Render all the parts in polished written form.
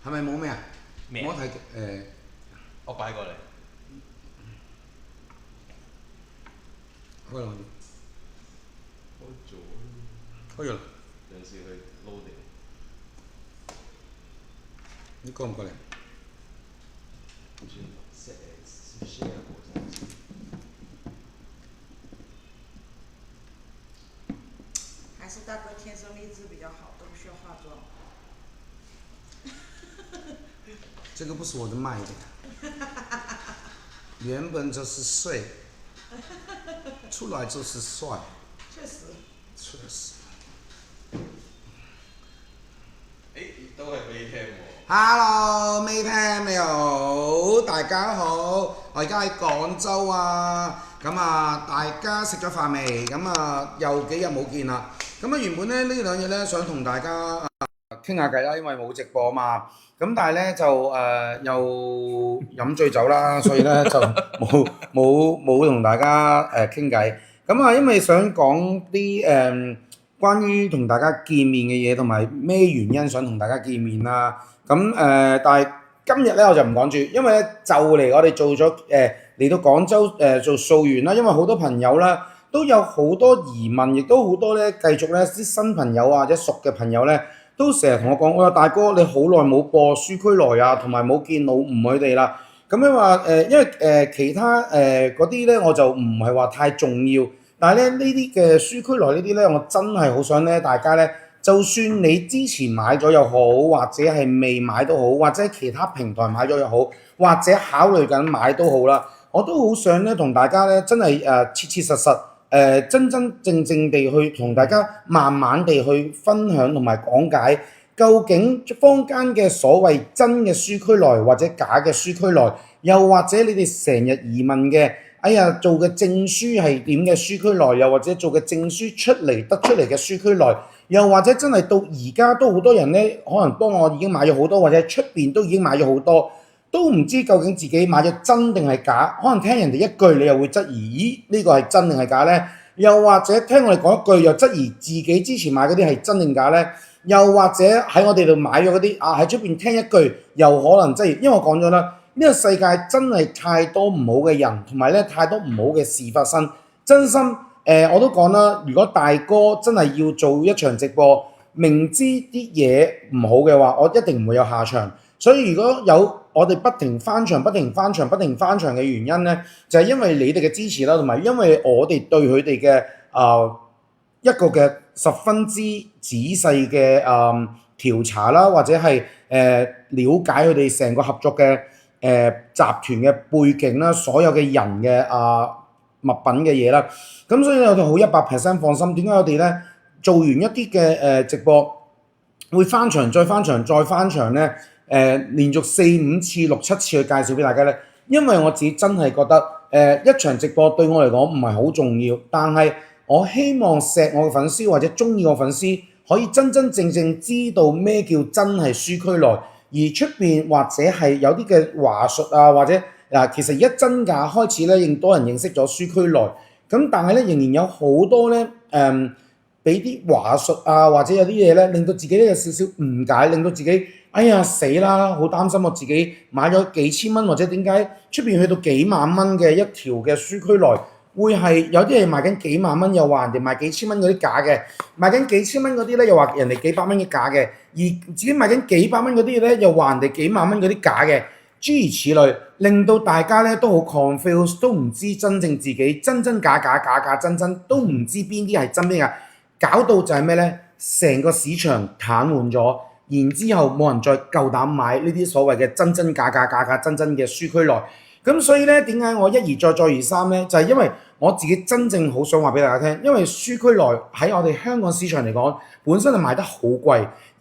係咪冇咩啊？咩？我睇我擺過嚟。開啦，開咗。開咗啦。有陣時去 loading。你過唔過嚟？share 過上次。还是大哥天生丽质比较好，都不需要化妆。这个不是我的卖点，原本就是帅，出来就是帅，确实。确實。都係俾你聽喎。Hello，未聽你好，大家好，我而家喺廣州啊，咁啊，大家食咗飯未？咁啊，又幾日冇見啦。咁啊，原本咧呢兩日咧想同大家傾下偈啦，因為冇直播嘛。咁但係咧就又飲醉酒啦，所以咧就冇同大家傾偈。咁啊，因為想講啲關於同大家見面嘅嘢，同埋咩原因想同大家見面啦。咁但係今日咧我就唔講住，因為咧就嚟我哋做咗嚟到廣州做溯源啦，因為好多朋友啦都有好多疑問，亦都好多咧繼續咧啲新朋友啊或者熟嘅朋友咧都成日同我講，我話大哥你好耐冇播書區來啊，同埋冇見老吳佢哋啦。咁樣話因為其他嗰啲咧我就唔係話太重要。但係咧呢啲嘅書區內呢啲咧，我真係好想咧大家咧，就算你之前買咗又好，或者係未買都好，或者其他平台買咗又好，或者考慮緊買都好啦，我都好想咧同大家咧真係切切實實真真正正地去同大家慢慢地去分享同埋講解，究竟坊間嘅所謂真嘅書區內或者假嘅書區內，又或者你哋成日疑問嘅。哎呀，做嘅證書係點嘅書區內，又或者做嘅證書得出嚟嘅書區內，又或者真係到而家都好多人呢，可能幫我已經買咗好多，或者出邊都已經買咗好多，都唔知究竟自己買咗真定係假。可能聽人哋一句，你又會質疑，咦呢個係真定係假呢？又或者聽我哋講一句，又質疑自己之前買嗰啲係真定假呢？又或者喺我哋度買咗嗰啲喺出邊聽一句，又可能質疑，因為我講咗啦。呢個世界真係太多唔好嘅人，同埋咧太多唔好嘅事發生。真心我都講啦，如果大哥真係要做一場直播，明知啲嘢唔好嘅話，我一定唔會有下場。所以如果有我哋不停翻牆嘅原因呢，就係因為你哋嘅支持啦，同埋因為我哋對佢哋嘅一個嘅十分之仔細嘅調查啦，或者係了解佢哋成個合作嘅集團嘅背景啦，所有嘅人嘅物品嘅嘢啦，咁所以我哋好100%放心。點解我哋咧做完一啲嘅直播會翻牆再翻牆再翻牆咧？連續4、5次、6、7次去介紹俾大家咧，因為我自己真係覺得一場直播對我嚟講唔係好重要，但係我希望錫我嘅粉絲或者中意我粉絲可以真真正正知道咩叫真係書區內。而出邊或者係有啲嘅話術啊，或者其實而家真假開始咧，亦多人認識咗書區內。咁但係咧，仍然有好多咧俾啲話術啊，或者有啲嘢咧，令到自己咧有少少誤解，令到自己哎呀死啦，好擔心我自己買咗幾千蚊，或者點解出邊去到幾萬蚊嘅一條嘅書區內。會係有啲係賣緊幾萬蚊，又話人哋賣幾千蚊嗰啲假嘅；賣緊幾千蚊嗰啲咧，又話人哋幾百蚊嘅假嘅；而自己賣緊幾百蚊嗰啲咧，又話人哋幾萬蚊嗰啲假嘅。諸如此類，令到大家咧都好 confused， 都唔知真正自己真真假假假假真真，都唔知邊啲係真邊假，搞到就係咩咧？成個市場癱瘓咗，然之後冇人再夠膽買呢啲所謂嘅真真假假假假真真嘅書區內。咁所以咧，點解我一而再再而三咧？就係因為我自己真正好想話俾大家聽，因為書區內喺我哋香港市場嚟講，本身係賣得好貴。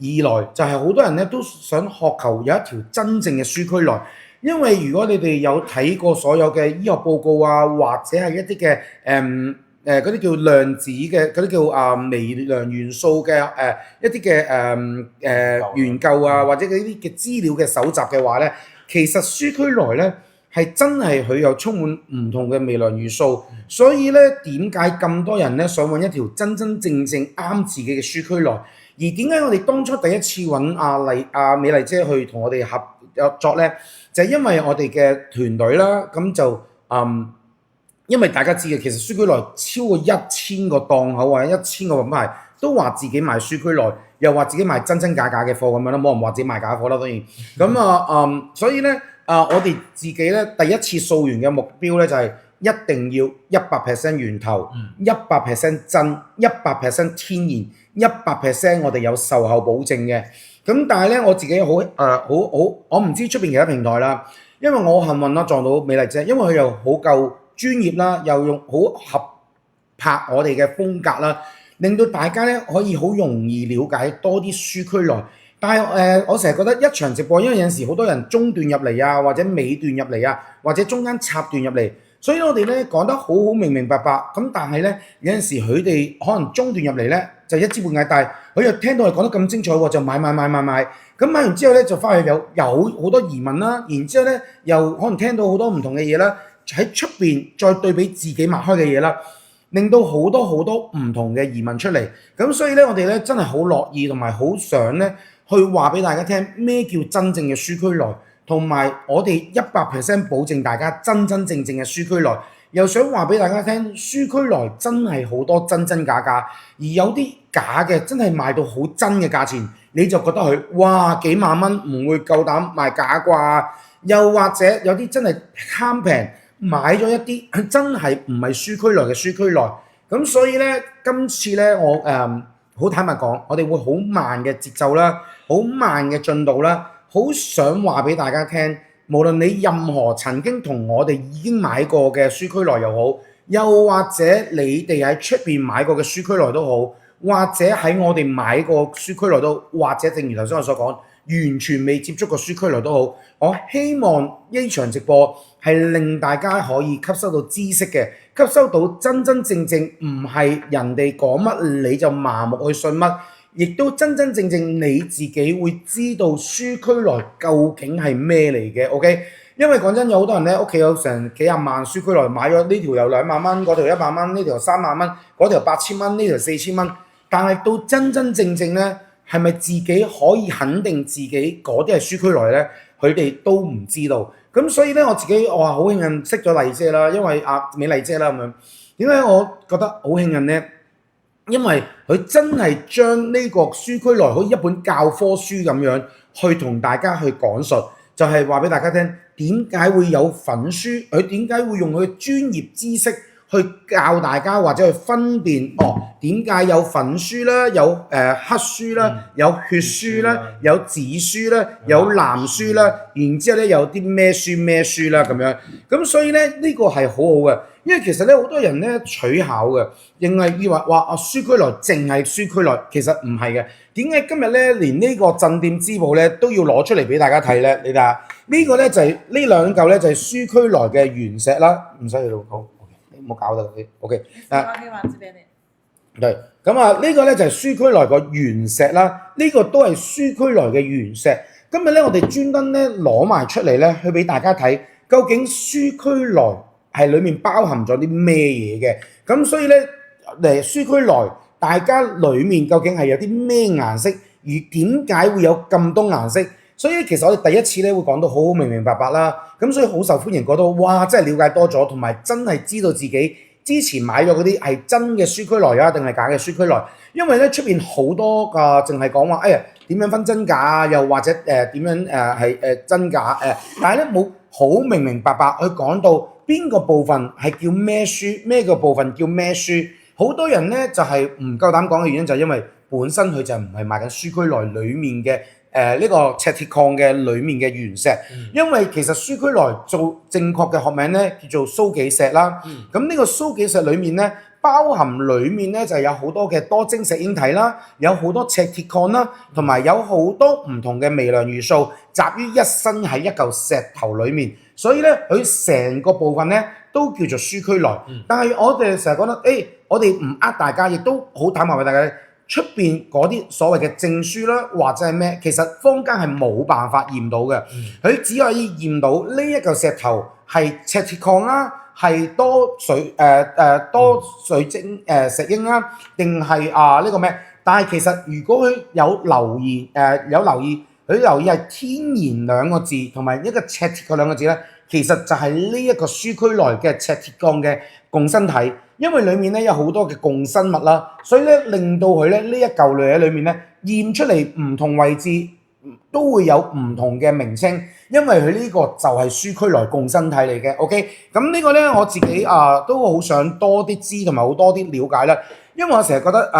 二來就係好多人咧都想渴求有一條真正嘅書區內，因為如果你哋有睇過所有嘅醫學報告啊，或者係一啲嘅嗰啲叫量子嘅嗰啲叫微量元素嘅一啲嘅研究啊，或者嗰啲嘅資料嘅搜集嘅話咧，其實書區內咧係真係佢有充滿唔同嘅微量元素，所以咧點解咁多人咧想揾一條真真正正啱自己嘅書區內？而點解我哋當初第一次揾美麗姐去同我哋合作呢？就係因為我哋嘅團隊啦，咁就因為大家知嘅，其實書居內超過1000個檔口或者1000個品牌都話自己賣書居內，又話自己賣真真假假嘅貨咁樣啦，冇人話自己賣假貨啦，當然。咁所以呢，我哋自己呢第一次掃完嘅目標呢，就係一定要100% 源頭，100% 真，100% 天然，100% 我哋有售後保證嘅。咁但係呢，我自己我唔知出邊其他平台啦，因為我幸運啦撞到美麗姐，因為佢又好夠專業啦，又用好合拍我哋嘅風格啦，令到大家咧可以好容易了解多啲書區內。但係我成日覺得一場直播，因為有陣時好多人中段入嚟啊，或者尾段入嚟啊，或者中間插段入嚟，所以我哋咧講得好明明白白。咁但係咧有陣時佢哋可能中段入嚟咧就一知半解，但係佢又聽到我哋講得咁精彩喎，就買。咁買完之後咧就翻去有好多疑問啦，然之後咧又可能聽到好多唔同嘅嘢啦。喺出邊再對比自己擘開嘅嘢啦，令到好多唔同嘅疑問出嚟。咁所以咧，我哋咧真係好樂意同埋好想咧去話俾大家聽咩叫真正嘅書區內，同埋我哋100% 保證大家真正嘅書區內。又想話俾大家聽，書區內真係好多真假，而有啲假嘅真係賣到好真嘅價錢，你就覺得佢哇幾萬蚊唔會夠膽賣假啩？又或者有啲真係貪平。買咗一啲真係唔係書區內嘅書區內，咁所以呢，今次呢，我好坦白講，我哋會好慢嘅節奏啦，好慢嘅進度啦，好想話俾大家聽，無論你任何曾經同我哋已經買過嘅書區內又好，又或者你哋喺出邊買過嘅書區內都好，或者喺我哋買過書區內都，或者正如頭先我所講，完全未接觸過書區內都好，我希望呢場直播係令大家可以吸收到知識嘅，吸收到真正唔係人哋講乜你就麻木去信乜，亦都真正你自己會知道書區內究竟係咩嚟嘅 ，OK？ 因為講真，有好多人咧屋企有成幾廿萬書區內，買咗呢條又2萬蚊，嗰條100蚊，呢條3萬蚊，嗰條8000蚊，呢條4000蚊，但係到真正咧，係咪自己可以肯定自己嗰啲係書區內呢？佢哋都唔知道。咁所以呢，我自己我話好慶幸識咗麗姐啦，因為美麗姐啦咁樣。點解我覺得好慶幸呢？因為佢真係將呢個書區內好似一本教科書咁樣去同大家去講述，就係話俾大家聽點解會有粉書，佢點解會用佢專業知識去教大家或者去分辨點解有粉書啦，有黑書啦，有血書啦，有紫書啦，有藍書啦，然之後咧有啲咩書啦咁樣。咁所以咧呢個係好好嘅，因為其實咧好多人咧取巧嘅，認為以為話書區內淨係書區內，其實唔係嘅。點解今日咧連呢個鎮店之寶咧都要攞出嚟俾大家睇咧？你睇下呢個咧就係呢兩嚿咧就係書區內嘅原石啦，唔使去到好。冇搞得佢 ，OK 對，咁呢個咧就係書區內個原石啦，呢個都係書區內嘅原石。今日咧我哋專登咧攞埋出嚟咧，去俾大家睇，究竟書區內係裡面包含咗啲咩嘢嘅。咁所以咧書區內大家裡面究竟係有啲咩顏色，而點解會有咁多顏色？所以其實我哋第一次咧會講到好明白啦，咁所以好受歡迎，覺得哇真係了解多咗，同埋真係知道自己之前買咗嗰啲係真嘅書區內啊，定係假嘅書區內。因為咧出邊好多淨係講話，點樣分真假啊，又或者點樣係真假但係咧冇好明白去講到邊個部分係叫咩書，咩個部分叫咩書。好多人咧就係唔夠膽講嘅原因就係因為本身佢就唔係賣緊書區內裡面嘅。呢個赤鐵礦嘅裡面嘅原石，因為其實書區內做正確嘅學名咧叫做蘇紀石啦。咁呢個蘇紀石裡面咧包含裡面咧就係有好多嘅多晶石英體啦，有好多赤鐵礦啦，同埋有好多唔同嘅微量元素集於一身喺一嚿石頭裡面，所以咧佢成個部分咧都叫做書區內。但係我哋成日覺得，我哋唔呃大家，亦都好坦白俾大家。出邊嗰啲所謂嘅證書啦，或者係咩，其實坊間係冇辦法驗到嘅。佢只可以驗到呢一嚿石頭係赤鐵礦啦，係多水晶石英啦，定係呢個咩但係其實如果佢有留意佢留意係天然兩個字同埋一個赤鐵嗰兩個字咧，其實就係呢一個舒區內嘅赤鐵鋼嘅共生體，因為裡面咧有好多嘅共生物啦，所以咧令到佢咧呢一嚿類喺裡面咧驗出嚟唔同位置都會有唔同嘅名稱，因為佢呢個就係舒區內共生體嚟嘅。OK， 咁呢個咧我自己都好想多啲知同埋好多啲了解啦，因為我成日覺得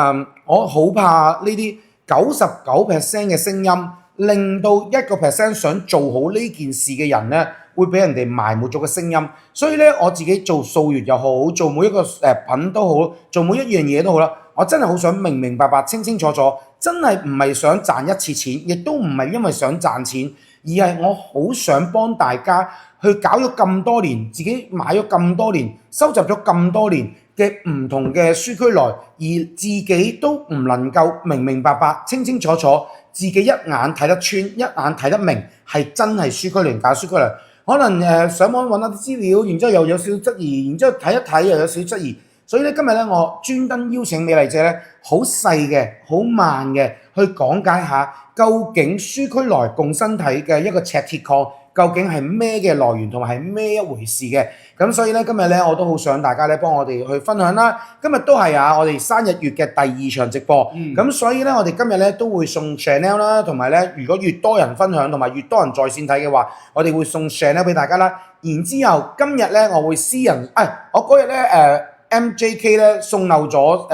我好怕呢啲99% 嘅聲音，令到1% 想做好呢件事嘅人咧，會俾人哋埋沒咗個聲音。所以咧，我自己做溯源又好，做每一個品都好，做每一樣嘢都好啦。我真係好想明明白白、清清楚楚，真係唔係想賺一次錢，亦都唔係因為想賺錢，而係我好想幫大家去搞咗咁多年，自己買咗咁多年，收集咗咁多年嘅唔同嘅書區內，而自己都唔能夠明明白白、清清楚楚，自己一眼睇得穿、一眼睇得明，係真係書區內假書區內。可能上網揾下啲資料，然之後又有少少質疑，然之後睇一睇又有少少質疑。所以咧今日咧我專登邀請美麗姐咧，好細嘅、好慢嘅去講解下究竟書區內共生體嘅一個赤鐵礦究竟係咩嘅來源同埋係咩一回事嘅。咁所以咧今日咧我都好想大家咧幫我哋去分享啦。今日都係我哋生日月嘅第2場直播。咁所以咧我哋今日咧都會送 Chanel 啦，同埋咧如果越多人分享同埋越多人在線睇嘅話，我哋會送 Chanel 俾大家啦。然之後今日咧我會私人，我嗰日咧MJK 咧送漏咗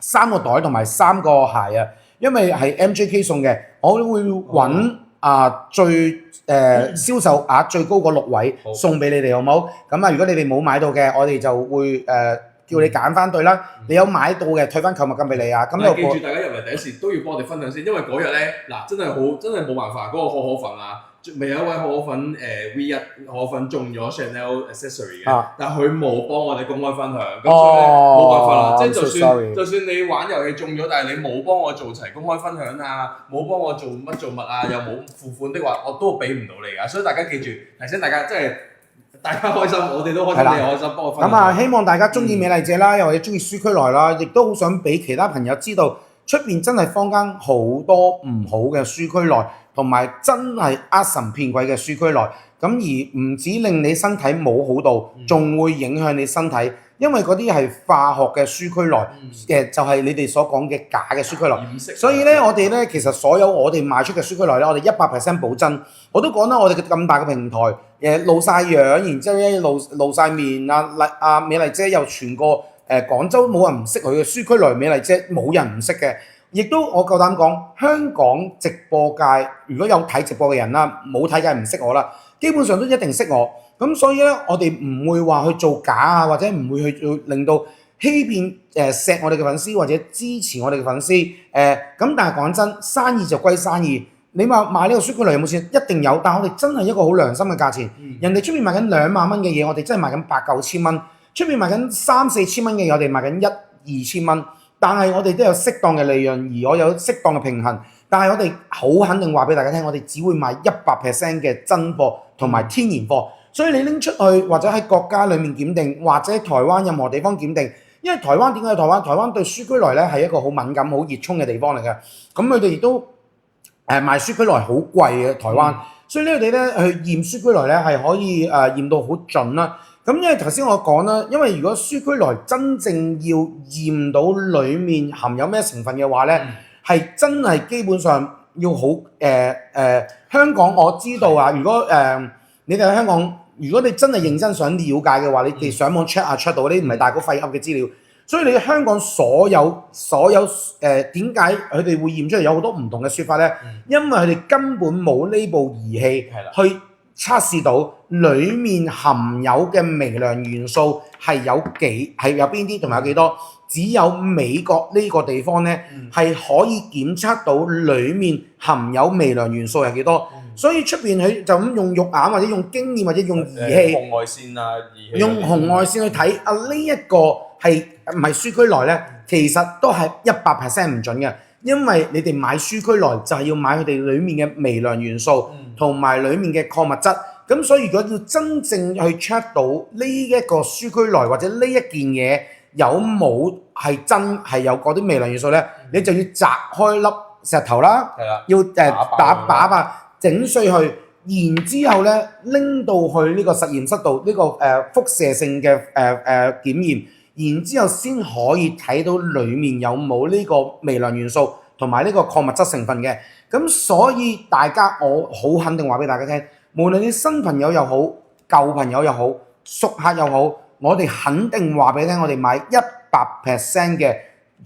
3個袋同埋3個鞋啊，因為係 MJK 送嘅，我會揾最銷售額最高嗰6位送俾你哋，好唔好？咁如果你哋冇買到嘅，我哋就會叫你揀翻對啦。你有買到嘅退翻購物金俾你啊。咁記住大家入嚟第一時都要幫我哋分享先，因為嗰日咧真係冇辦法，嗰個可可粉未有一位可可粉V1可可粉中咗 Chanel accessory 嘅，但係佢冇幫我哋公開分享，咁所以咧冇辦法啦。即係就算你玩遊戲中咗，但係你冇幫我做齊公開分享冇幫我做乜又冇付款的話，我都俾唔到你㗎。所以大家記住，提醒大家，即係大家開心，我哋都開心，你又開心，幫我分享。咁希望大家中意美麗姐啦，又或者中意書區內啦，亦都好想俾其他朋友知道，出邊真係坊間好多唔好嘅書區內。同埋真係呃神騙鬼嘅書區內，咁而唔止令你身體冇好到，仲會影響你身體，因為嗰啲係化學嘅書區內就係你哋所講嘅假嘅書區內。所以咧，我哋咧其實所有我哋賣出嘅書區內咧，我哋100% 保真。我都講啦，我哋咁大嘅平台，露晒樣，然之後咧露晒面，美麗姐又全個廣州冇人唔識佢嘅書區內，美麗姐冇人唔識嘅。亦都我夠膽講，香港直播界如果有睇直播嘅人啦，冇睇嘅唔識我啦，基本上都一定識我。咁所以咧，我哋唔會話去做假或者唔會去令到欺騙錫我哋嘅粉絲或者支持我哋嘅粉絲。咁但係講真，生意就歸生意。你話買呢個書區內有冇錢？一定有，但係我哋真係一個好良心嘅價錢。人哋出面賣緊2萬蚊嘅嘢，我哋真係賣緊8-9千蚊；出面賣緊3-4千蚊嘅嘢，我哋賣緊1-2千蚊。但係我哋都有適當嘅利潤，而我有適當嘅平衡。但係我哋好肯定話俾大家聽，我哋只會賣100% 嘅真貨同埋天然貨。所以你拎出去或者喺國家裡面檢定，或者台灣任何地方檢定，因為台灣點解台灣對書區內咧係一個好敏感、好熱衷嘅地方嚟嘅。咁佢哋亦都賣書區內好貴嘅台灣，所以呢佢哋咧去驗書區內咧係可以驗到好準啦。咁因為頭先我講啦，因為如果書區內真正要驗到裡面含有咩成分嘅話咧，係真係基本上要好香港我知道如果你哋喺香港，如果你真係認真想了解嘅話，你哋上網 check 到啲唔係大股廢噏嘅資料。所以你香港所有點解佢哋會驗出嚟有好多唔同嘅説法咧？因為佢哋根本冇呢部儀器去測試到裡面含有嘅微量元素係有邊啲同埋有幾多，只有美國呢個地方咧係可以檢測到裡面含有微量元素係幾多。所以出邊佢就咁用肉眼或者用經驗或者用儀器，紅外線儀器用紅外線去睇呢一個係唔係書區內咧？其實都係100% 唔準嘅，因為你哋買書區內就係要買佢哋裡面嘅微量元素同埋裡面嘅礦物質。咁所以如果要真正去 check 到呢一個書區內或者呢一件嘢有冇係真係有嗰啲微量元素咧？你就要摘開粒石頭啦，要打爆整碎佢。然之後咧，拎到去呢個實驗室度，呢個輻射性嘅檢驗，然之後先可以睇到裡面有冇呢個微量元素同埋呢個礦物質成分嘅。咁所以大家我好肯定話俾大家聽，無論你新朋友又好，舊朋友又好，熟客又好，我哋肯定話俾你聽，我哋買100% 嘅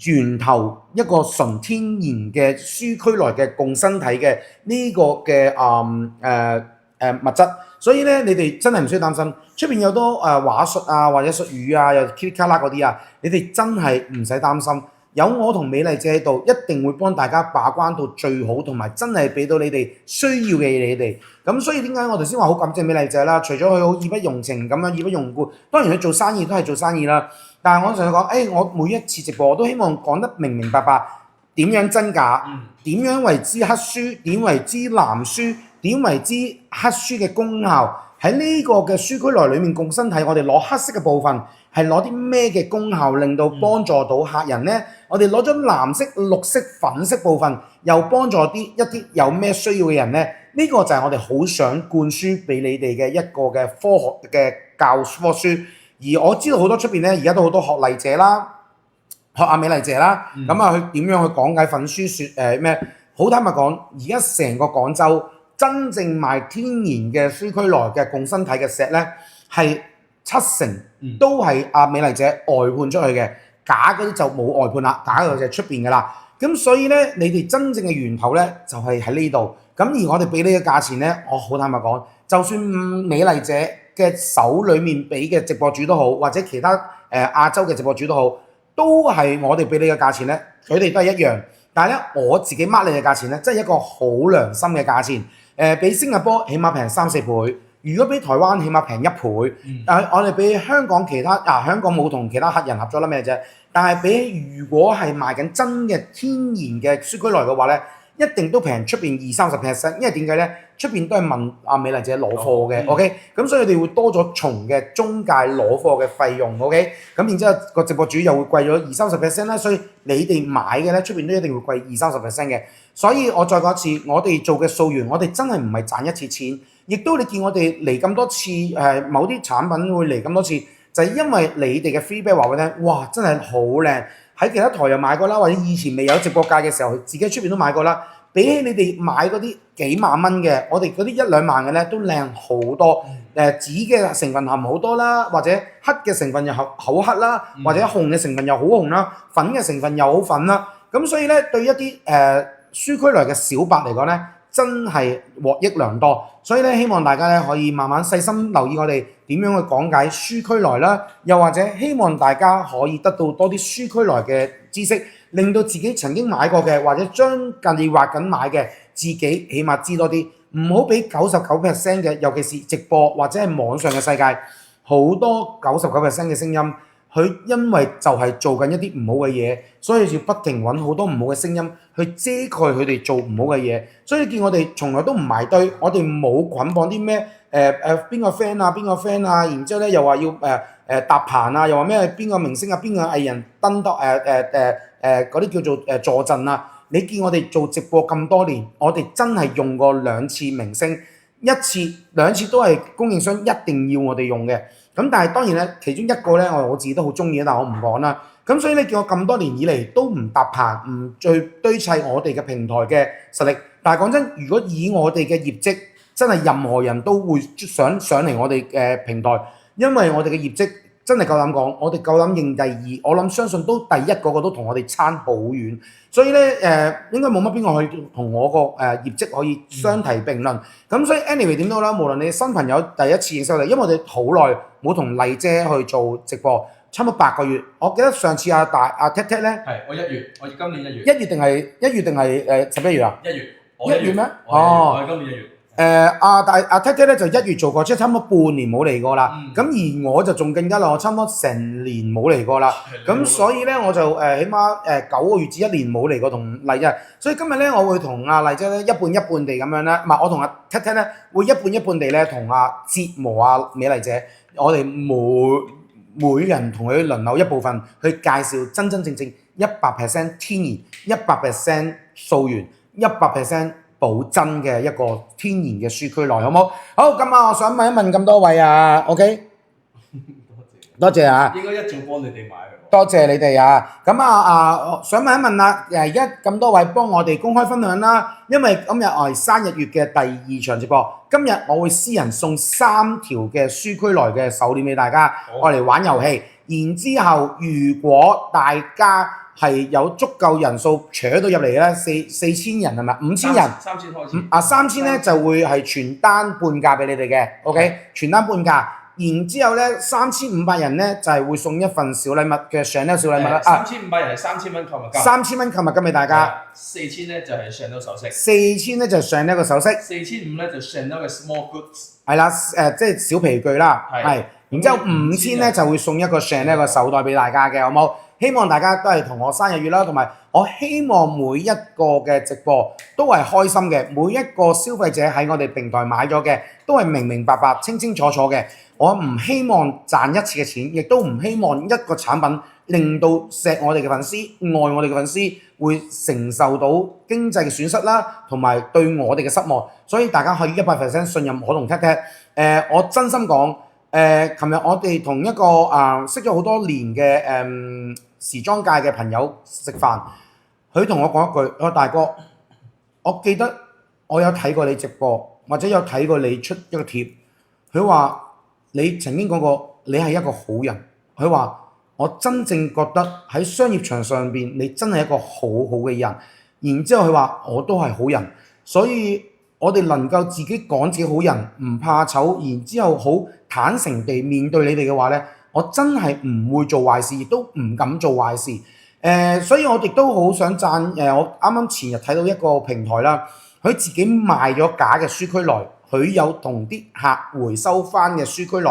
源頭一個純天然嘅舒區來嘅共生體嘅呢個嘅物質，所以咧你哋真係唔需要擔心，出邊有多話術啊或者術語啊又噼里卡啦嗰啲啊，你哋真係唔使擔心，有我同美麗姐喺度，一定會幫大家把關到最好，同埋真係俾到你哋需要嘅嘢你哋。咁所以點解我頭先話好感謝美麗姐啦？除咗佢好義不容情咁樣義不容顧，當然佢做生意都係做生意啦。但係我同佢講，我每一次直播我都希望講得明明白白，點樣真假，點樣為之黑書，點為之藍書，點為之黑書嘅功效。喺呢個嘅書區內裏面共生體，我哋攞黑色嘅部分係攞啲咩嘅功效，令到幫助到客人呢？我哋攞咗藍色、綠色、粉色部分，又幫助一啲有咩需要嘅人呢？呢個就係我哋好想灌輸俾你哋嘅一個嘅科學嘅教科書。而我知道好多出邊咧，而家都好多學麗姐啦，學阿美麗姐啦，咁佢點樣去講解粉書説咩？好坦白講，而家成個廣州真正賣天然嘅舒區來嘅共生體嘅石咧，係70%都係阿美麗姐外判出去嘅，假嗰啲就冇外判啦，假嗰就係出邊噶啦。咁所以咧，你哋真正嘅源頭咧就係喺呢度。咁而我哋俾你嘅價錢咧，我好坦白講，就算美麗姐嘅手裏面俾嘅直播主都好，或者其他亞洲嘅直播主都好，都係我哋俾你嘅價錢咧，佢哋都係一樣。但係咧，我自己 mark 你嘅價錢咧，真係一個好良心嘅價錢。比新加坡起碼平3-4倍，如果比台灣起碼平1倍。但係我哋比香港其他香港冇同其他客人合作啦咩啫？但係比如果係賣緊真嘅天然嘅舒區來嘅話咧，一定都平出邊20-30%，因為點解咧？出邊都係問阿美麗姐攞貨嘅 ，OK， 咁所以佢哋會多咗重嘅中介攞貨嘅費用 ，OK， 咁然之後個直播主又會貴咗20-30%啦，所以你哋買嘅咧出邊都一定會貴20-30%嘅。所以我再講一次，我哋做嘅數源，我哋真係唔係賺一次錢，亦都你見我哋嚟咁多次某啲產品會嚟咁多次，就係因為你哋嘅 feedback 話俾我聽，哇，真係好靚，喺其他台又買過啦，或者以前未有直播界嘅時候，自己喺出邊都買過啦。比起你哋買嗰啲幾萬蚊嘅，我哋嗰啲1-2萬嘅咧都靚好多。紫嘅成分含好多啦，或者黑嘅成分又好黑啦，或者紅嘅成分又好紅啦，粉嘅成分又好粉啦。咁所以咧，對一啲舒區來嘅小白嚟講咧，真係獲益良多。所以咧，希望大家咧可以慢慢細心留意我哋點樣去講解舒區來啦，又或者希望大家可以得到多啲舒區來嘅知識。令到自己曾經買過嘅，或者將近你話緊買嘅，自己起碼知多啲，唔好俾99% 嘅，尤其是直播或者係網上嘅世界，好多99% 嘅聲音，佢因為就係做緊一啲唔好嘅嘢，所以要不停揾好多唔好嘅聲音去遮蓋佢哋做唔好嘅嘢。所以見我哋從來都唔埋堆，我哋冇捆綁啲咩邊個 friend 啊邊個 friend 啊，然之後咧又話要搭棚啊，又話咩邊個明星啊邊個藝人登多嗰啲叫做助陣啊！你見我哋做直播咁多年，我哋真係用過2次明星，1次2次都係供應商一定要我哋用嘅。咁但係當然咧，其中一個咧我自己都好中意，但係我唔講啦。咁所以你見我咁多年以嚟都唔搭棚，唔再堆砌我哋嘅平台嘅實力。但係講真，如果以我哋嘅業績，真係任何人都會想上嚟我哋嘅平台，因為我哋嘅業績。真係夠膽講，我哋夠膽認第2，我諗相信都第1個個都同我哋差好遠，所以咧應該冇乜邊個可以同我個業績可以相提並論。咁所以 anyway 點都好啦，無論你新朋友第一次認識我哋，因為我哋好耐冇同麗姐去做直播，差唔多8個月。我記得上次阿 Tat 咧，係我1月，我今年1月。1月定係11月啊？1月。1月咩？我係今年1月。阿 Tat 咧就1月做過，即係差唔多半年冇嚟過啦。咁而我就仲更加啦，我差唔多成年冇嚟過啦。咁所以咧我就起碼9個月至1年冇嚟過同麗姐。所以今日咧我會同阿麗姐咧一半一半地咁樣咧，唔係我同阿 Tat 咧會一半一半地咧同阿折磨阿美麗姐。我哋每人同佢輪流一部分去介紹真真正正100% 天然、100% 溯源、100% 保真嘅一個天然嘅書區內，好唔好？好，咁啊，我想問一問咁多位啊 ，OK？ 多謝啊！應該一早幫你哋買嘅。多謝你哋啊！咁想問一問啦，而家咁多位幫我哋公開分享啦，因為今日我係生日月嘅第2場直播，今日我會私人送3條嘅書區內嘅手鏈俾大家，我嚟玩遊戲。然之後，如果大家係有足夠人數搶到入嚟咧，4,000人係咪？5,000人，3,000開始。3,000咧就會係全單半價俾你哋嘅 ，OK？ 全單半價。然之後咧，3,500人咧就係會送一份小禮物嘅 Chanel 小禮物啦。3,500人係3,000蚊購物金。3,000蚊購物金俾大家。4,000咧就係 Chanel 首飾。4,000咧就係 Chanel 個首飾。4,500咧就 Chanel 嘅 small goods。係啦，即係小皮具啦。係。然之後5,000咧就會送一個 Chanel 個手袋俾大家嘅，好冇？希望大家都係同我生日月啦，同埋我希望每一個嘅直播都係開心嘅，每一個消費者喺我哋平台買咗嘅都係明明白白、清清楚楚嘅。我唔希望賺一次嘅錢，亦都唔希望一個產品令到錫我哋嘅粉絲、愛我哋嘅粉絲會承受到經濟嘅損失啦，同埋對我哋嘅失望。所以大家可以100% 信任我同 Tat Tat。我真心講，琴日我哋同一個識咗好多年嘅時裝界嘅朋友食飯，佢同我講一句：我大哥，我記得我有睇過你直播，或者有睇過你出一個貼，佢話你曾經講過你係一個好人，佢話我真正覺得喺商業場上邊你真係一個好好嘅人，然之後佢話我都係好人，所以我哋能夠自己講自己好人，唔怕醜，然之後好坦誠地面對你哋嘅話呢，我真係唔會做壞事，亦都唔敢做壞事。所以我亦都好想讚我啱啱前日睇到一個平台啦，佢自己賣咗假嘅書區內，佢有同啲客回收翻嘅書區內，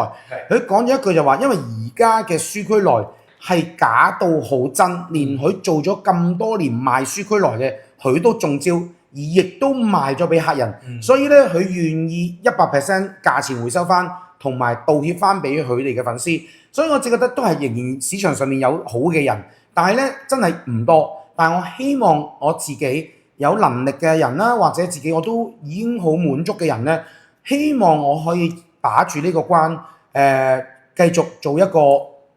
佢講咗一句就話，因為而家嘅書區內係假到好真，連佢做咗咁多年賣書區內嘅，佢都中招，而亦都賣咗俾客人，所以咧佢願意100% 價錢回收翻，同埋道歉翻俾佢哋嘅粉絲。所以我只覺得都係仍然市場上面有好嘅人，但係咧真係唔多。但係我希望我自己有能力嘅人啦，或者自己我都已經好滿足嘅人咧，希望我可以把住呢個關，繼續做一個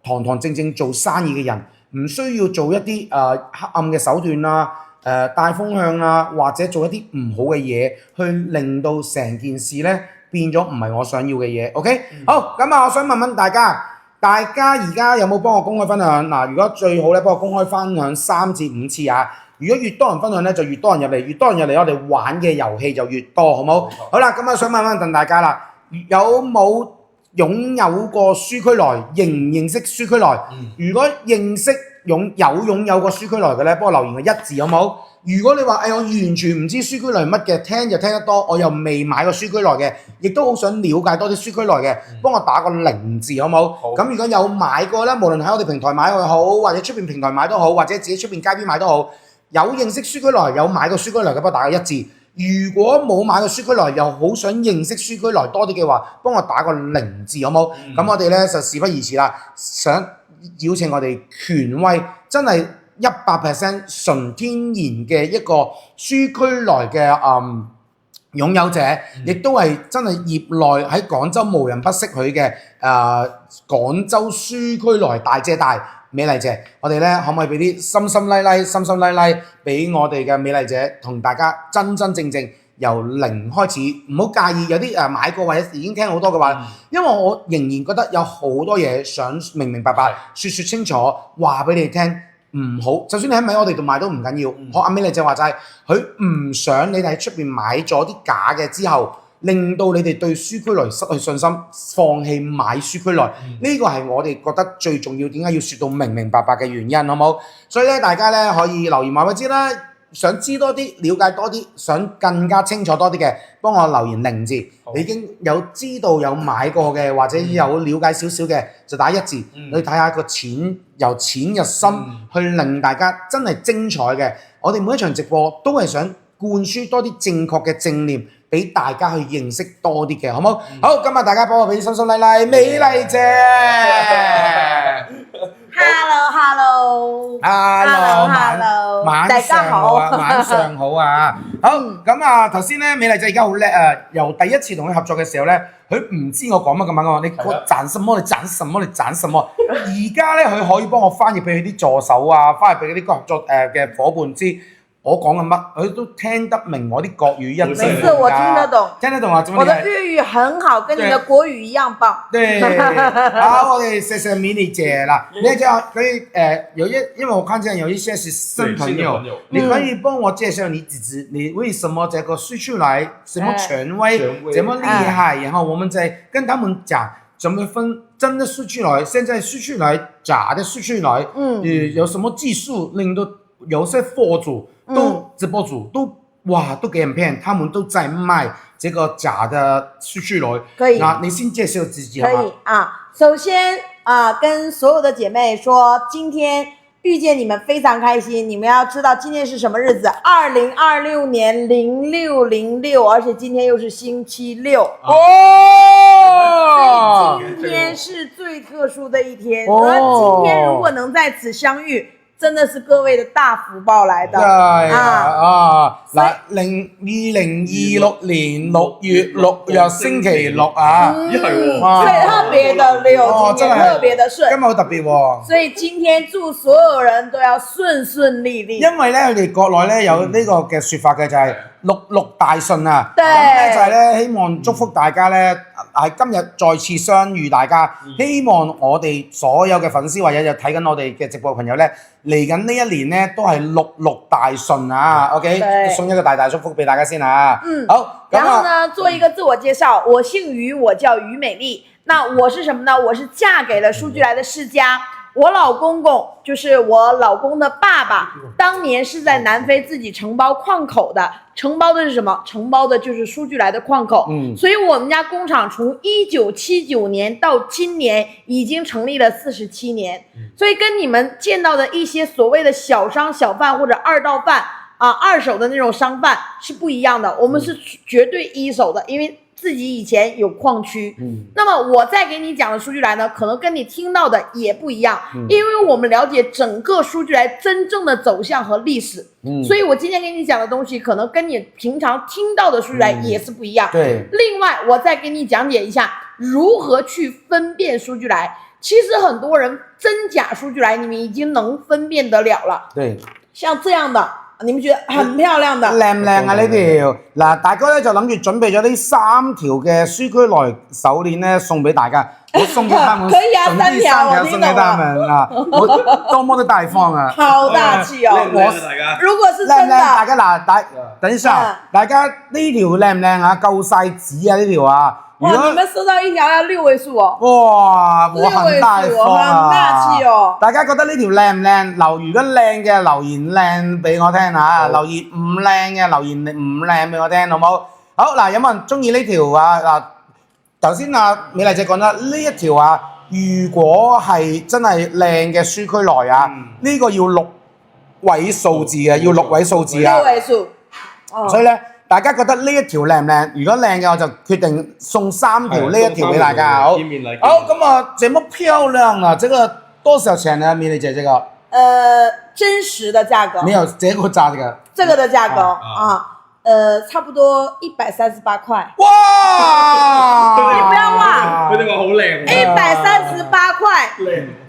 堂堂正正做生意嘅人，唔需要做一啲黑暗嘅手段啦，帶風向啦，或者做一啲唔好嘅嘢，去令到成件事咧變咗唔係我想要嘅嘢。OK，好，咁啊，我想問問大家而家有冇幫我公開分享？嗱，如果最好咧，幫我公開分享3至5次啊！如果越多人分享咧，就越多人入嚟，越多人入嚟，我哋玩嘅遊戲就越多，好冇？好啦，咁啊，想問問大家啦，有冇擁有過書區內？認唔認識書區內？如果認識擁有過書區內嘅咧，幫我留言個1字，好冇？如果你話我完全唔知書區內乜嘅，聽就聽得多，我又未買過書區內嘅，亦都好想了解多啲書區內嘅，幫我打個0字，好冇？咁如果有買過咧，無論喺我哋平台買又好，或者出邊平台買都好，或者自己出邊街邊買都好，有認識書區內，有買過書區內嘅，幫我打個1字。如果冇買過書區內，又好想認識書區內多啲嘅話，幫我打個0字，好冇？咁我哋咧就事不宜遲啦，想邀請我哋權威真係100% 純天然嘅一個書區內嘅擁有者，亦都係真係業內喺廣州無人不識佢嘅廣州書區內大姐大美麗姐，我哋咧可唔可以俾啲心心拉拉俾我哋嘅美麗姐同大家真真正正由0開始，唔好介意有啲買過或者已經聽好多嘅話，因為我仍然覺得有好多嘢想明明白白說清楚話俾你聽。唔好，就算你喺我哋度買都唔緊要。學阿美麗姐話齋，佢唔想你哋喺出邊買咗啲假嘅之後，令到你哋對書區內失去信心，放棄買書區內。呢個係我哋覺得最重要，點解要説到明明白白嘅原因，好冇？所以咧，大家咧可以留言話俾我知啦。想知多啲，了解多啲，想更加清楚多啲嘅，幫我留言0字。你已經有知道有買過嘅，或者有了解少少嘅，就打1字。你睇下個錢由淺入深，去令大家真係精彩嘅。我哋每一場直播都係想灌輸多啲正確嘅正念，俾大家去認識多啲嘅，好冇？好，今日大家幫我俾心心麗麗美麗姐。Hello， 晚大家好晚上好啊！好咁啊，頭先咧美麗姐而家好叻啊！由第一次同佢合作嘅時候咧，佢唔知我講乜咁樣喎，你賺什麼？你賺什麼？你賺什麼？而家咧佢可以幫我翻譯俾佢啲助手啊，翻譯俾嗰啲合作嘅伙伴知。我講緊乜，佢都聽得明我啲國語音。沒事，我聽得懂。聽得懂啊？我的粵語很好，跟你的國語一樣棒。對，好，我哋謝謝美麗姐啦。你這樣可以因為我看見有一些是新朋友，你可以幫我介紹你自己，你為什麼這個說出來，什麼權威，這麼厲害，然後我們再跟他們講，怎麼分真的說出來，現在說出來，假的說出來，有什麼技術令到有些貨主。直播主都給人騙，他們都在賣這個假的出去來。可以，那你先介紹自己。可以啊，首先跟所有的姐妹說，今天遇見你們非常開心。你們要知道今天是什麼日子？2026年0606，而且今天又是星期六。所以今天是最特殊的一天。而今天如果能在此相遇。真的是各位的大福報來的。嗱，2026年6月6日星期六啊，最特別的六，今天特別的順，今日好特別喎。所以今天祝所有人都要順順利利。因為咧，佢哋國內咧有呢個嘅説法嘅就係66大順啊。對。咁咧就係咧，希望祝福大家咧喺今日再次相遇大家。希望我哋所有嘅粉絲或者就睇緊我哋嘅直播嘅朋友咧。嚟緊呢一年咧，都係66大順啊 ，OK， 送一個大祝福俾大家先啊。好。然後呢，做一個自我介紹，我姓於，我叫於美麗。那我是什麼呢？我是嫁給了數據來的世家。我老公公就是我老公的爸爸，當年是在南非自己承包礦口的，承包的是什麼？承包的就是數據來的礦口。所以我們家工廠從1979年到今年已經成立了47年。所以跟你們見到的一些所謂的小商小販或者二道販啊，二手的那種商販是不一樣的，我們是絕對一手的，因為自己以前有礦區。那麼我再給你講的數據來呢，可能跟你聽到的也不一樣，因為我們了解整個數據來真正的走向和歷史。所以我今天給你講的東西，可能跟你平常聽到的數據來也是不一樣。另外，我再給你講解一下如何去分辨數據來。其實很多人真假數據來，你們已經能分辨得了了。像這樣的。你們覺得很漂亮的，靚唔靚啊呢條？嗱，大哥咧就諗住準備咗呢3條嘅舒區來手鏈咧送俾大家，我送給他們，可以啊，3條送給他們啊，我多麼的大方啊，好大氣哦！如果是真的，大家嗱，等一下，大家呢條靚唔靚啊？夠晒紙啊呢條啊！哇！你們收到一條要6位數哦！哇，我很大方啊！很大氣哦！大家覺得呢條靚唔靚？如果靚嘅留言靚俾我聽啊！留言唔靚嘅留言唔靚俾我聽，好唔好？好嗱，有冇人中意呢條啊？嗱，頭先美麗姐講啦，呢一條啊，如果係真係靚嘅舒區來啊，呢個要6位數字嘅，要6位數字啊！ 6位數，所以咧。大家覺得呢一條靚唔靚？如果靚嘅，我就決定送3條呢一條俾大家。好，咁啊，這麼漂亮啊！這個多少錢呢？美麗姐，這個？真實的價格。沒有這個價格。這個的價格啊，差不多138塊。哇！你不要忘，佢哋話好靚。138塊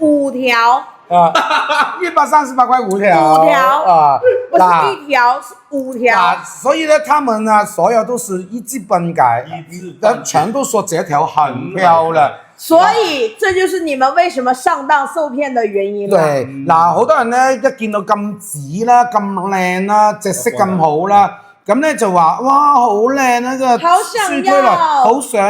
，5條。138塊5條。5條啊，不是1條，是5條。所以呢，他們啊，所有都是一知半解，全都說這條很漂亮。所以這就是你們為什麼上當受騙的原因啦。對，嗱，好多人咧一見到咁紫啦、咁靚啦、隻色咁好啦，咁咧就話哇好靚啊個，好想要，好想。